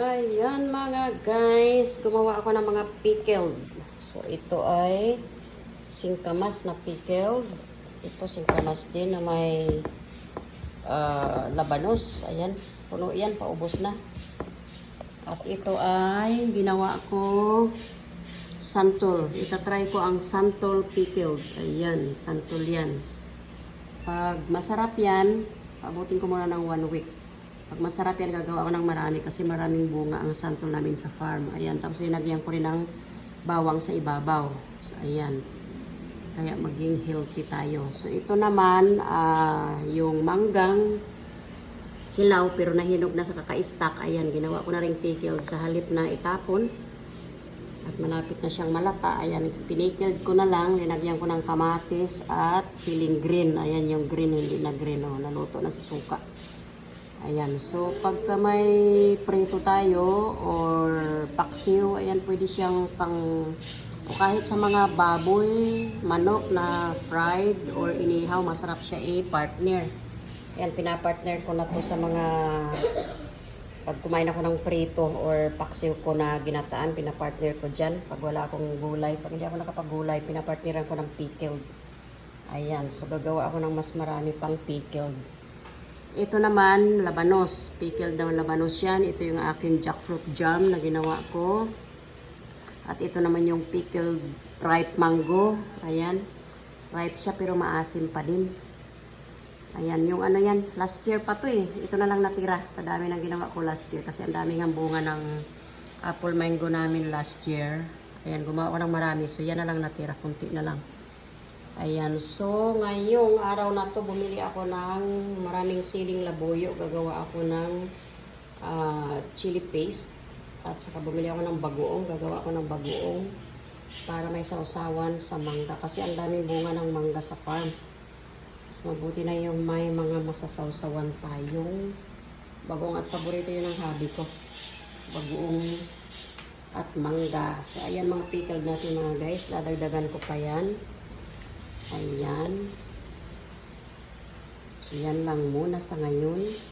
Ayan mga guys, gumawa ako ng mga pickled. So ito ay singkamas na pickled. Ito singkamas din na may labanos. Ayan, puno yan, paubos na. At ito ay ginawa ko santol. Itatry ko ang santol pickled. Ayan, santol yan. Pag masarap yan, abutin ko muna ng 1 week. Pag masarap yan, gagawa ko ng marami kasi maraming bunga ang santol namin sa farm. Ayan, tapos linagyan ko rin ng bawang sa ibabaw. So, ayan. Kaya maging healthy tayo. So, ito naman, yung manggang hilaw pero nahinog na sa kaka-stack. Ayan, ginawa ko na rin pickled sa halip na itapon. At malapit na siyang malata. Ayan, pinikilled ko na lang. Linagyan ko ng kamatis at siling green. Ayan, yung green, hindi na green. Oh, naluto na sa suka. Ayan, so pagka may prito tayo or paksiw, ayan, pwede siyang o kahit sa mga baboy, manok na fried or inihaw, masarap siya i-partner. Ayan, pinapartner ko na to sa mga, pag kumain ako ng prito or paksiw ko na ginataan, pinapartner ko dyan. Pag wala akong gulay, pag hindi ako nakapag-gulay, pinapartneran ko ng pickled. Ayan, so gagawa ako ng mas marami pang pickled. Ito naman, labanos. Pickled daw labanos yan. Ito yung aking jackfruit jam na ginawa ko. At ito naman yung pickled ripe mango. Ayan. Ripe siya pero maasim pa din. Ayan, yung ano yan. Last year pa to eh. Ito na lang natira sa dami ng ginawa ko last year. Kasi ang daming ang bunga ng apple mango namin last year. Ayan, gumawa ko ng marami. So yan na lang natira. Kunti na lang. Ayan, so ngayong araw na to bumili ako ng maraming siling labuyo. Gagawa ako ng chili paste. At saka bumili ako ng bagoong. Gagawa ako ng bagoong para may sausawan sa mangga. Kasi ang daming bunga ng mangga sa farm. So mabuti na yung may mga masasausawan tayong bagoong. At paborito yun ng hobby ko. Bagoong at mangga. So ayan mga pickled natin mga guys. Dadagdagan ko pa yan. Ayan. So, yan lang muna sa ngayon.